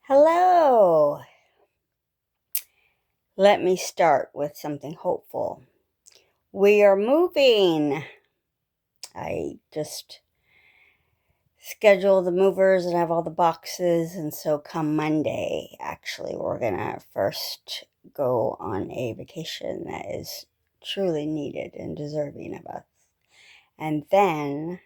Hello. Let me start with something hopeful. We are moving. I just schedule the movers and have all the boxes. And so come Monday, actually, we're going to first go on a vacation that is truly needed and deserving of us. And then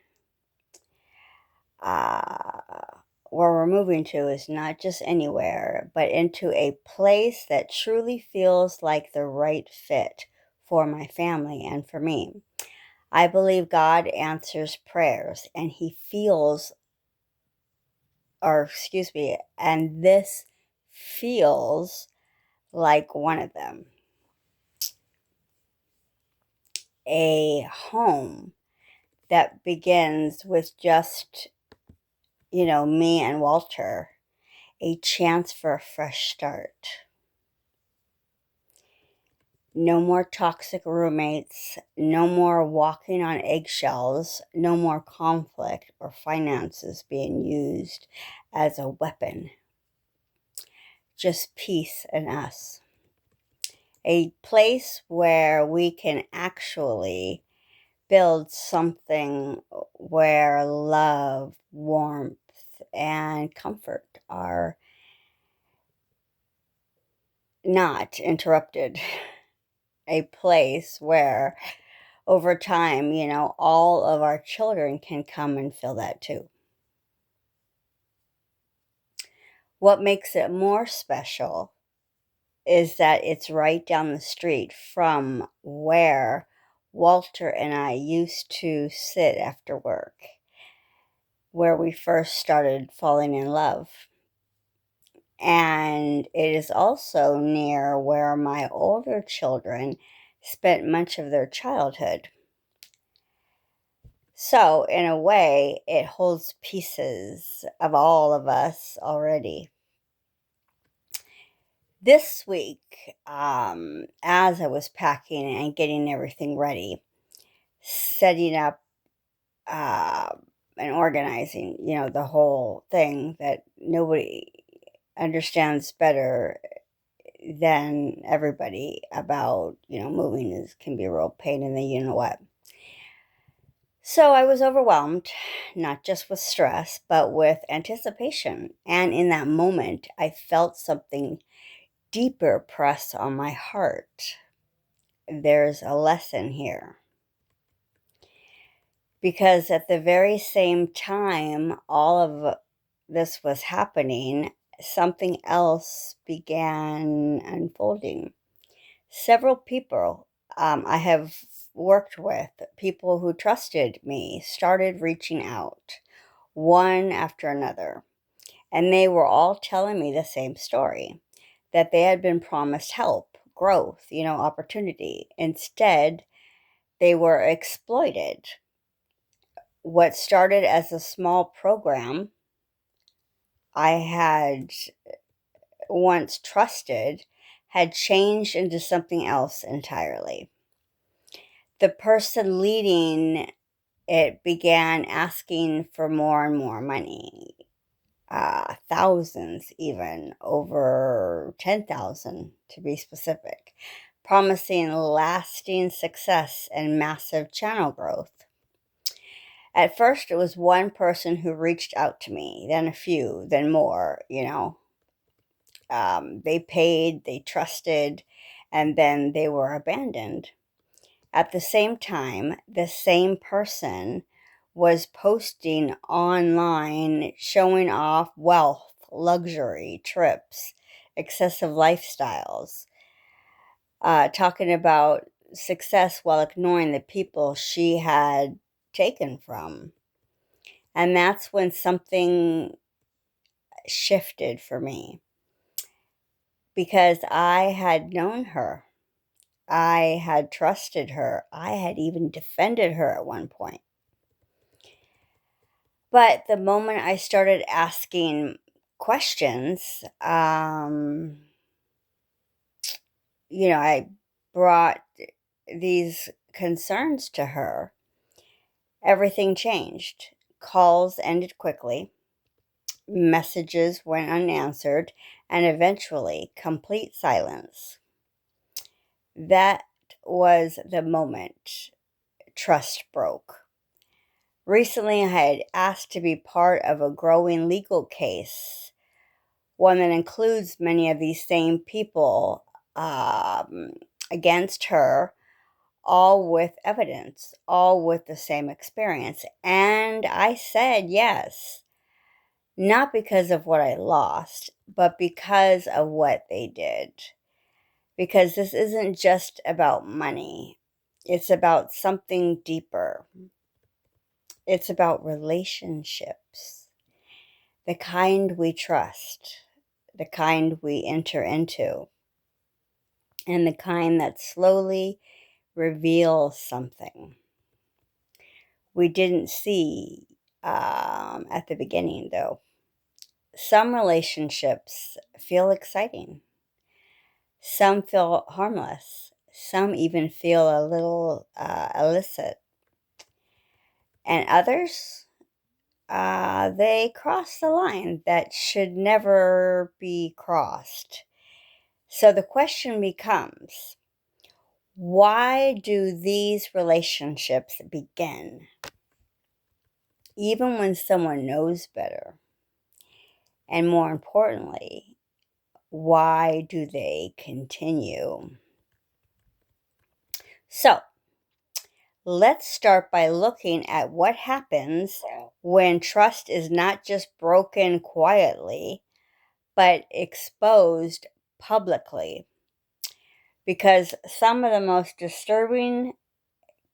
where we're moving to is not just anywhere, but into a place that truly feels like the right fit for my family and for me. I believe God answers prayers and He feels, and this feels like one of them. A home that begins with just, me and Walter, a chance for a fresh start. No more toxic roommates, no more walking on eggshells, no more conflict or finances being used as a weapon. Just peace and us. A place where we can actually build something where love, warmth, and comfort are not interrupted. A place where over time, all of our children can come and feel that too. What makes it more special is that it's right down the street from where Walter and I used to sit after work, where we first started falling in love. And it is also near where my older children spent much of their childhood. So, in a way, it holds pieces of all of us already. This week, as I was packing and getting everything ready, setting up and organizing, the whole thing that nobody understands better than everybody about, moving can be a real pain in the what. So I was overwhelmed, not just with stress, but with anticipation. And in that moment, I felt something deeper press on my heart. There's a lesson here. Because at the very same time all of this was happening, something else began unfolding. Several people I have worked with, people who trusted me, started reaching out, one after another. And they were all telling me the same story, that they had been promised help, growth, opportunity. Instead, they were exploited. What started as a small program I had once trusted had changed into something else entirely. The person leading it began asking for more and more money, thousands, even over 10,000 to be specific, promising lasting success and massive channel growth. At first, it was one person who reached out to me, then a few, then more, They paid, they trusted, and then they were abandoned. At the same time, the same person was posting online, showing off wealth, luxury, trips, excessive lifestyles, talking about success while ignoring the people she had taken from. And that's when something shifted for me, because I had known her. I had trusted her. I had even defended her at one point. But the moment I started asking questions, I brought these concerns to her, everything changed. Calls ended quickly. messages went unanswered, and eventually complete silence. That was the moment trust broke. Recently, I had asked to be part of a growing legal case, one that includes many of these same people against her, all with evidence, all with the same experience. And I said yes, not because of what I lost, but because of what they did. Because this isn't just about money, it's about something deeper. It's about relationships, the kind we trust, the kind we enter into, and the kind that slowly reveals something we didn't see at the beginning, though. Some relationships feel exciting, some feel harmless, some even feel a little illicit, and others, they cross the line that should never be crossed. So the question becomes, why do these relationships begin, even when someone knows better? And more importantly, why do they continue? So, let's start by looking at what happens when trust is not just broken quietly, but exposed publicly. Because some of the most disturbing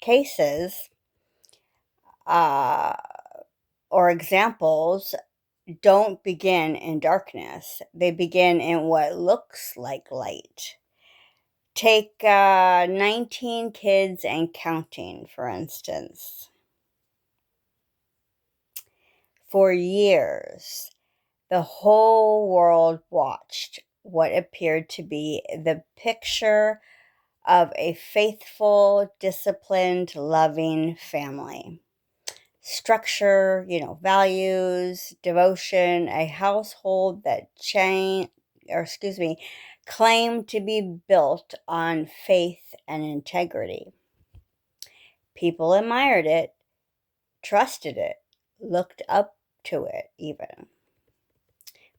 cases uh, or examples don't begin in darkness, they begin in what looks like light. Take 19 kids and counting, for instance. For years, the whole world watched what appeared to be the picture of a faithful, disciplined, loving family. Structure, values, devotion, a household that claimed to be built on faith and integrity. People admired it, trusted it, looked up to it even.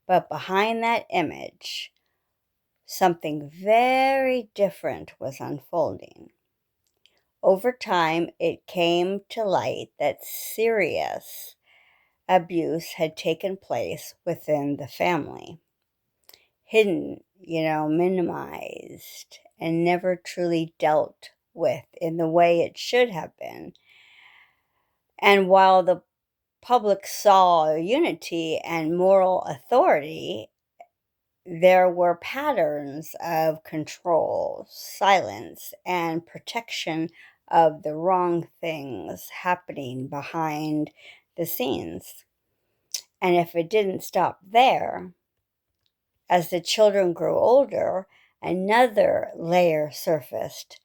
But behind that image, something very different was unfolding. Over time, it came to light that serious abuse had taken place within the family. Hidden, minimized, and never truly dealt with in the way it should have been. And while the public saw unity and moral authority, there were patterns of control, silence, and protection of the wrong things happening behind the scenes. And if it didn't stop there, as the children grew older, another layer surfaced.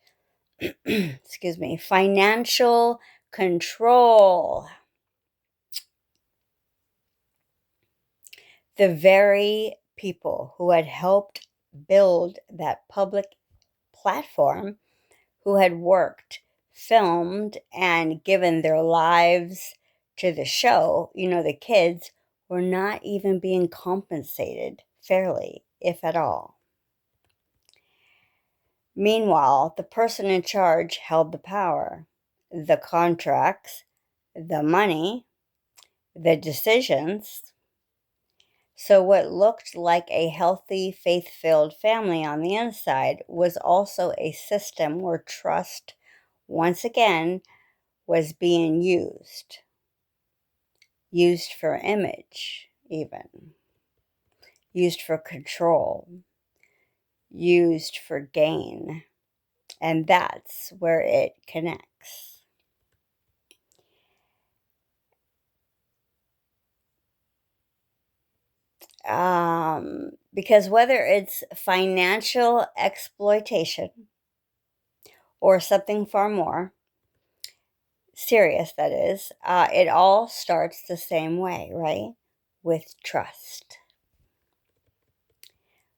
Financial control. The very people who had helped build that public platform, who had worked, filmed, and given their lives to the show, the kids, were not even being compensated fairly, if at all. Meanwhile, the person in charge held the power, the contracts, the money, the decisions. So, what looked like a healthy, faith filled family on the inside was also a system where trust, once again, was being used for image, even, used for control, used for gain. And that's where it connects. Because whether it's financial exploitation or something far more serious, that is, it all starts the same way, right? with trust.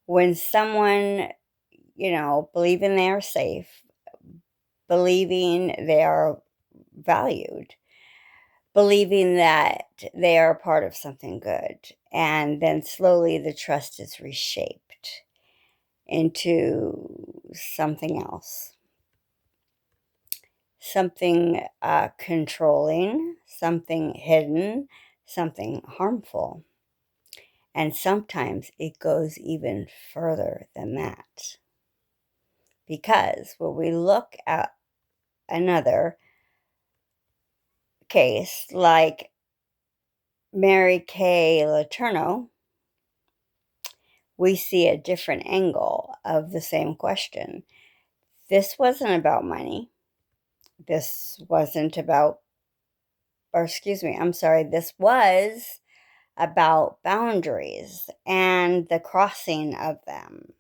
When someone, believing they are safe, believing they are valued, believing that they are a part of something good, and then slowly the trust is reshaped into something else. Something controlling, something hidden, something harmful. And sometimes it goes even further than that. Because when we look at another case like Mary Kay Letourneau, we see a different angle of the same question. This wasn't about money. This wasn't about, or excuse me, I'm sorry, this was about boundaries and the crossing of them.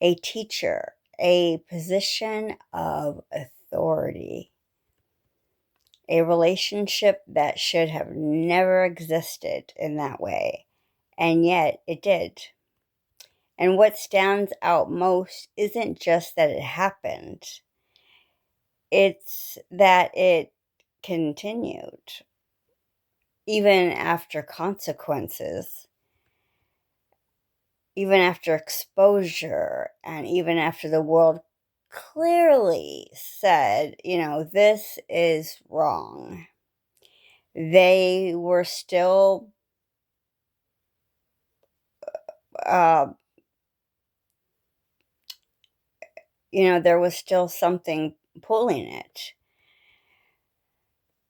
A teacher, a position of authority, a relationship that should have never existed in that way, and yet it did. And what stands out most isn't just that it happened, it's that it continued, even after consequences, even after exposure, and even after the world clearly said, this is wrong. They were still, uh, there was still something pulling it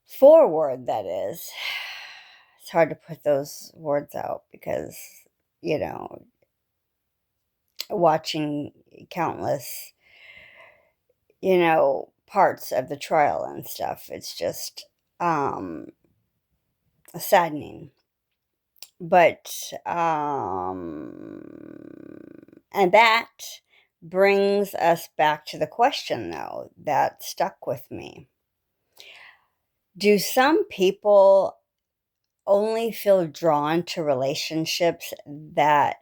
forward, that is. It's hard to put those words out because, you know, watching countless, parts of the trial and stuff, it's just saddening. But, and that brings us back to the question, though, that stuck with me. Do some people only feel drawn to relationships that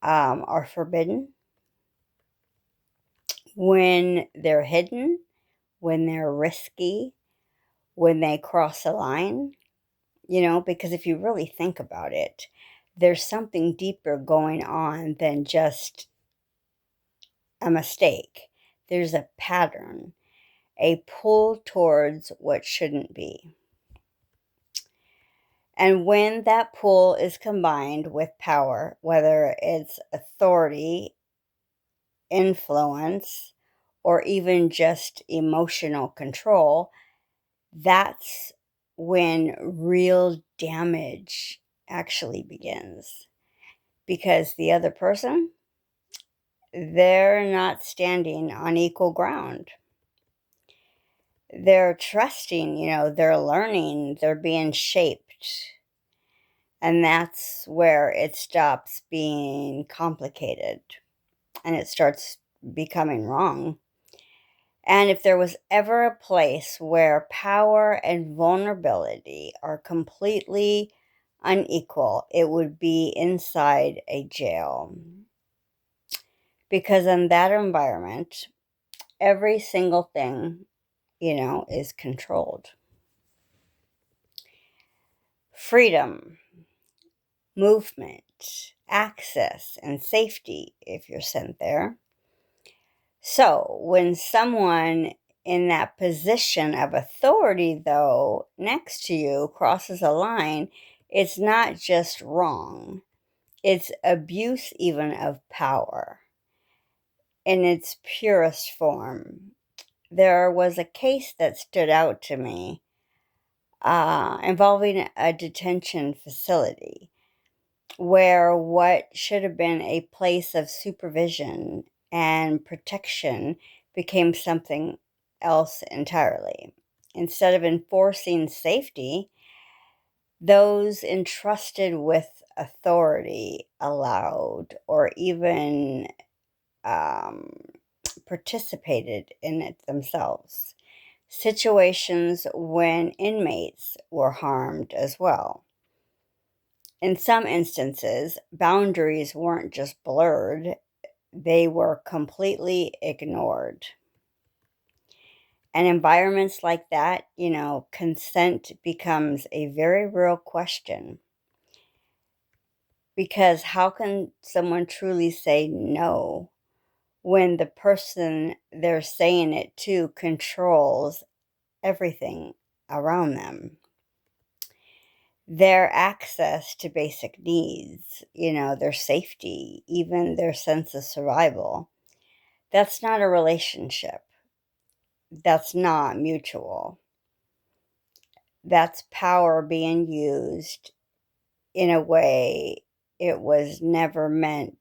are forbidden? When they're hidden, when they're risky, when they cross a line? Because if you really think about it, there's something deeper going on than just a mistake. There's a pattern, a pull towards what shouldn't be. And when that pull is combined with power, whether it's authority, influence, or even just emotional control, that's when real damage actually begins. Because the other person, they're not standing on equal ground. They're trusting, they're learning, they're being shaped. And that's where it stops being complicated and it starts becoming wrong. And if there was ever a place where power and vulnerability are completely unequal, it would be inside a jail. Because in that environment, every single thing, is controlled. Freedom, movement, access, and safety if you're sent there. So when someone in that position of authority, though, next to you crosses a line, it's not just wrong, it's abuse even of power in its purest form. There was a case that stood out to me involving a detention facility where what should have been a place of supervision and protection became something else entirely. Instead of enforcing safety, those entrusted with authority allowed or even participated in it themselves. Situations when inmates were harmed as well. In some instances, boundaries weren't just blurred, they were completely ignored. And environments like that, consent becomes a very real question. Because how can someone truly say no when the person they're saying it to controls everything around them? Their access to basic needs, their safety, even their sense of survival. That's not a relationship. That's not mutual. That's power being used in a way it was never meant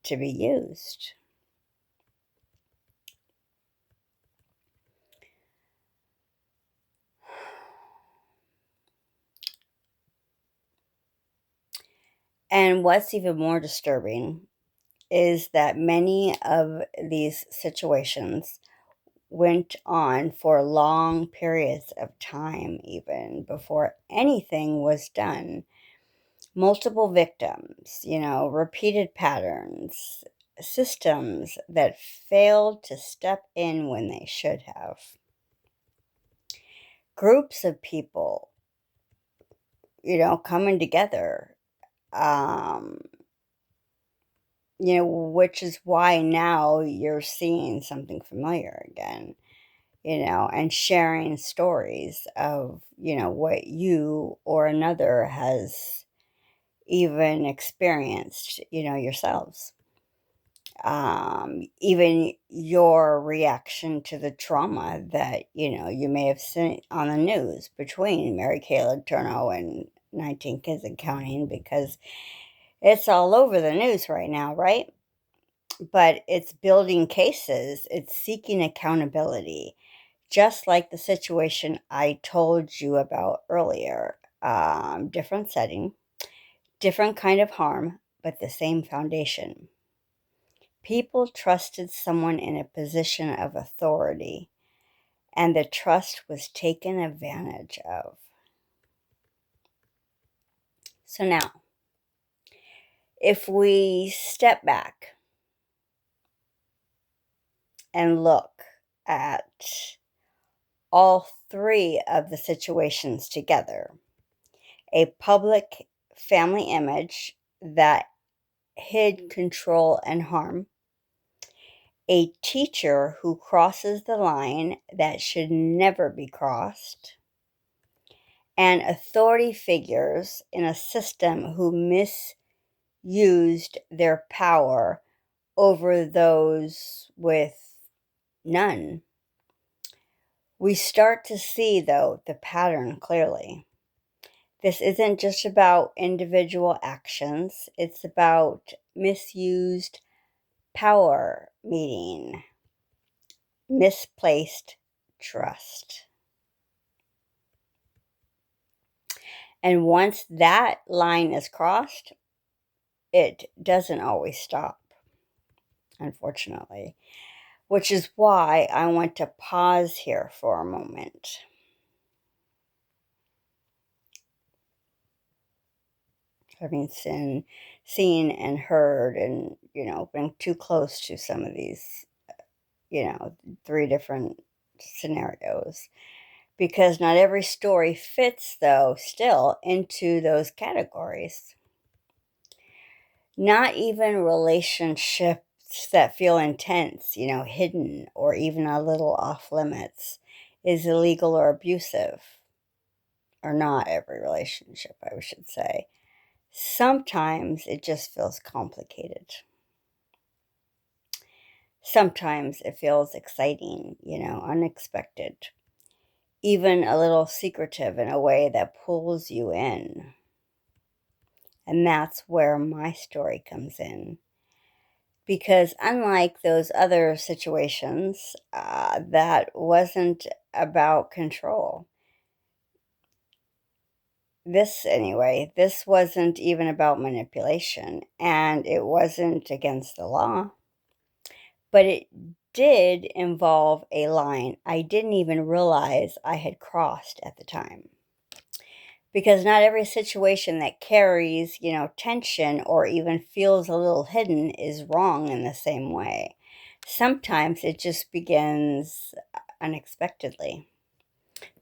to be used. And what's even more disturbing is that many of these situations went on for long periods of time, even before anything was done. Multiple victims, repeated patterns, systems that failed to step in when they should have. Groups of people, coming together, um, which is why now you're seeing something familiar again, and sharing stories of, what you or another has even experienced, yourselves. Even your reaction to the trauma that, you may have seen on the news between Mary Kay Letourneau and 19 kids and counting, because it's all over the news right now, right? But it's building cases, it's seeking accountability, just like the situation I told you about earlier. Different setting, different kind of harm, but the same foundation. People trusted someone in a position of authority, and the trust was taken advantage of. So now, if we step back and look at all three of the situations together, a public family image that hid control and harm, a teacher who crosses the line that should never be crossed, and authority figures in a system who misused their power over those with none. We start to see, though, the pattern clearly. This isn't just about individual actions, it's about misused power meeting misplaced trust. And once that line is crossed, it doesn't always stop, unfortunately, which is why I want to pause here for a moment. Having seen and heard and, been too close to some of these, three different scenarios. Because not every story fits, though, still into those categories. Not even relationships that feel intense, hidden or even a little off limits is illegal or abusive. Or not every relationship, I should say. Sometimes it just feels complicated. Sometimes it feels exciting, unexpected. Even a little secretive in a way that pulls you in. And that's where my story comes in. Because unlike those other situations, that wasn't about control. This wasn't even about manipulation, and it wasn't against the law. But it did involve a line I didn't even realize I had crossed at the time. because not every situation that carries, tension or even feels a little hidden is wrong in the same way. Sometimes it just begins unexpectedly.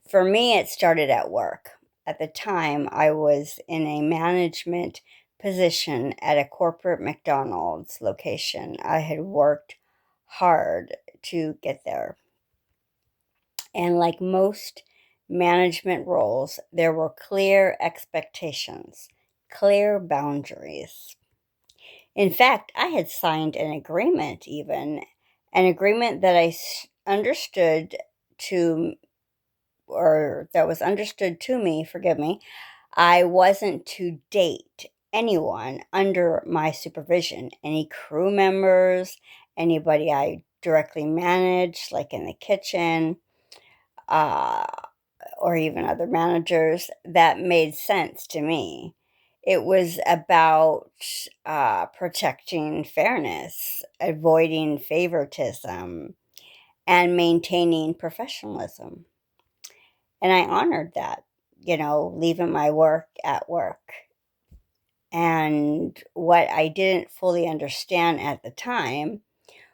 For me, it started at work. At the time, I was in a management position at a corporate McDonald's location. I had worked hard to get there. And like most management roles, there were clear expectations, clear boundaries. In fact, I had signed an agreement, even an agreement that understood to, or that was understood to me, forgive me, I wasn't to date anyone under my supervision, any crew members, anybody I directly managed, like in the kitchen. Uh, or even other managers, that made sense to me. It was about protecting fairness, avoiding favoritism, and maintaining professionalism. And I honored that, leaving my work at work. And what I didn't fully understand at the time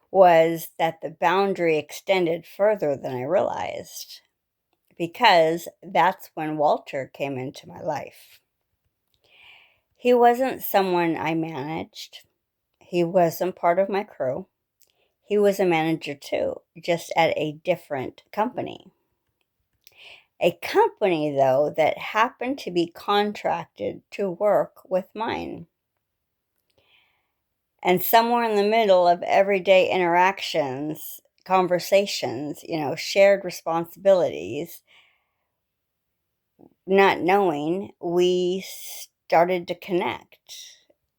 was that the boundary extended further than I realized, because that's when Walter came into my life. He wasn't someone I managed. He wasn't part of my crew. He was a manager too, just at a different company. A company, though, that happened to be contracted to work with mine. And somewhere in the middle of everyday interactions, conversations, shared responsibilities, not knowing, we started to connect.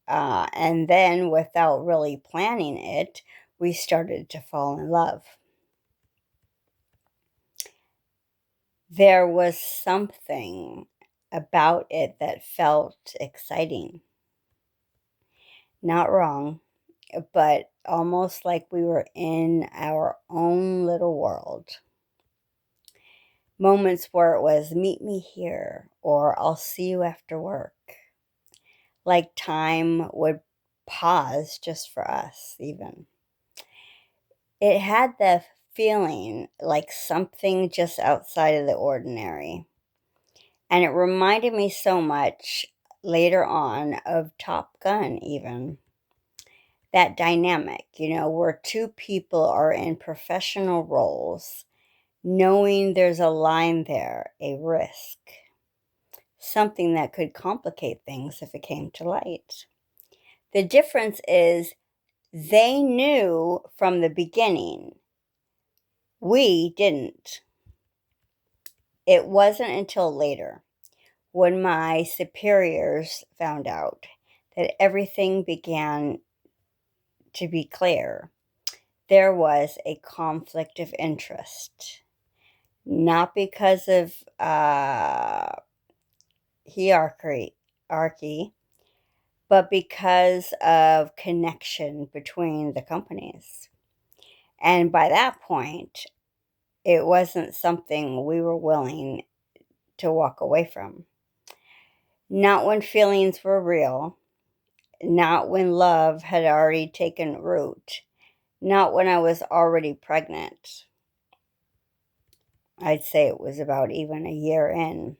And then, without really planning it, we started to fall in love. There was something about it that felt exciting. Not wrong, but almost like we were in our own little world. Moments where it was, meet me here, or I'll see you after work. Like time would pause just for us, even. It had the feeling like something just outside of the ordinary. And it reminded me so much later on of Top Gun, even. That dynamic, where two people are in professional roles, knowing there's a line there, a risk, something that could complicate things if it came to light. The difference is they knew from the beginning. We didn't. It wasn't until later, when my superiors found out, that everything began to be clear. There was a conflict of interest, not because of hierarchy, but because of connection between the companies. And by that point, it wasn't something we were willing to walk away from. Not when feelings were real, not when love had already taken root, not when I was already pregnant. I'd say it was about even a year in.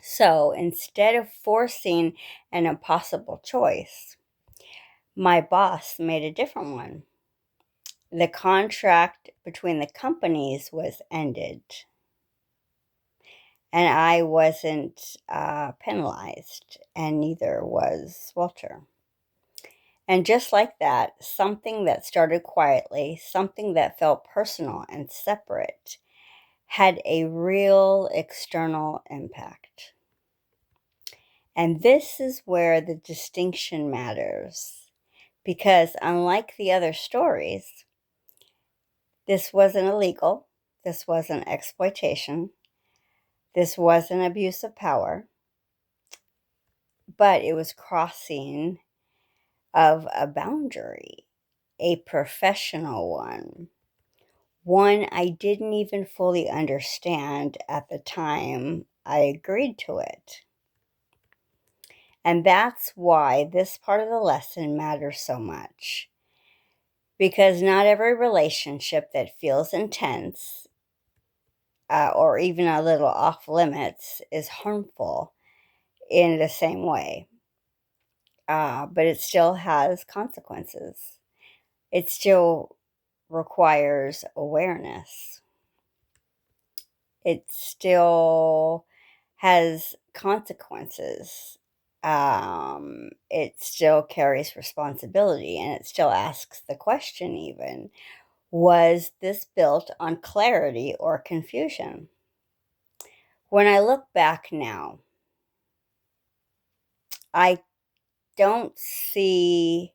So instead of forcing an impossible choice, my boss made a different one. The contract between the companies was ended, and I wasn't penalized, and neither was Walter. And just like that, something that started quietly, something that felt personal and separate, had a real external impact. And this is where the distinction matters, because unlike the other stories, this wasn't illegal, this wasn't exploitation, this wasn't abuse of power, but it was crossing of a boundary, a professional one I didn't even fully understand at the time I agreed to it. And that's why this part of the lesson matters so much. Because not every relationship that feels intense or even a little off limits is harmful in the same way. But it still has consequences. It still requires awareness. It still has consequences. It still carries responsibility, and it still asks the question, even, was this built on clarity or confusion? When I look back now, I don't see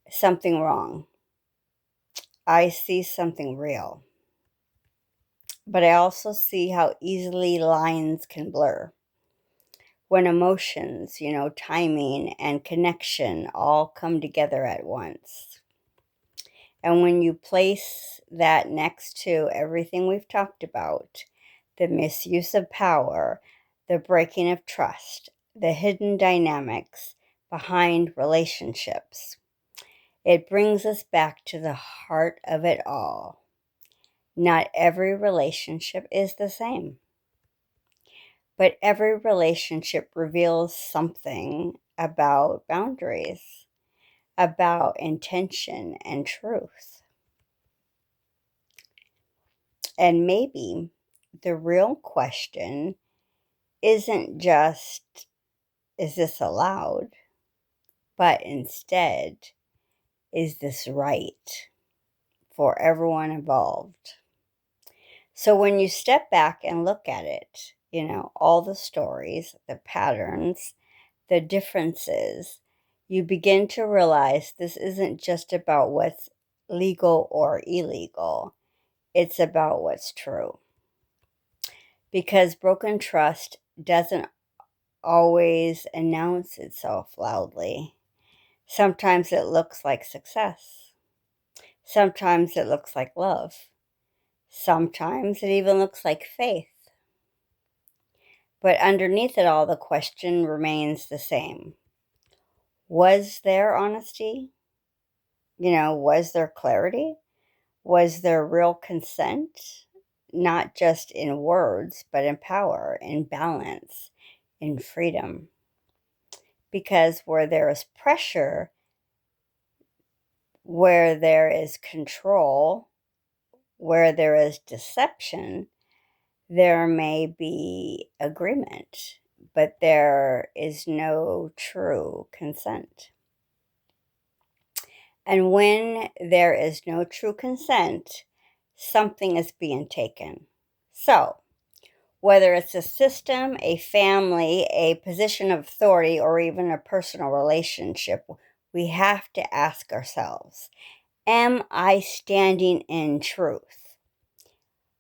something wrong. I see something real. But I also see how easily lines can blur when emotions, timing and connection all come together at once. And when you place that next to everything we've talked about, the misuse of power, the breaking of trust, the hidden dynamics behind relationships, it brings us back to the heart of it all. Not every relationship is the same, but every relationship reveals something about boundaries, about intention and truth. And maybe the real question isn't just, is this allowed? But instead, is this right for everyone involved? So when you step back and look at it, all the stories, the patterns, the differences, you begin to realize this isn't just about what's legal or illegal. It's about what's true. Because broken trust doesn't always announce itself loudly. Sometimes it looks like success. Sometimes it looks like love. Sometimes it even looks like faith. But underneath it all, the question remains the same. Was there honesty? Was there clarity? Was there real consent? Not just in words, but in power, in balance, in freedom. Because where there is pressure, where there is control, where there is deception, there may be agreement, but there is no true consent. And when there is no true consent, something is being taken. So, whether it's a system, a family, a position of authority, or even a personal relationship, we have to ask ourselves, am I standing in truth?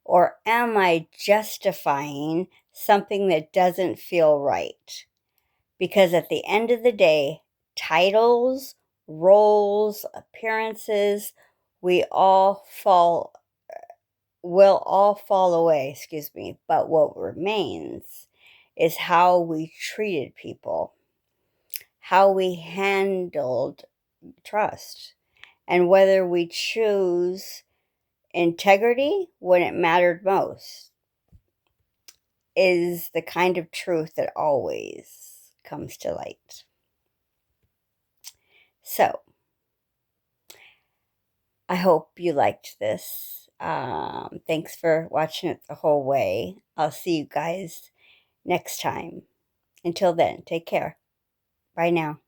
Or am I justifying something that doesn't feel right? Because at the end of the day, titles, roles, appearances, we all fall will all fall away, but what remains is how we treated people, how we handled trust, and whether we choose integrity when it mattered most is the kind of truth that always comes to light. So, I hope you liked this. Thanks for watching it the whole way. I'll see you guys next time. Until then, take care. Bye now.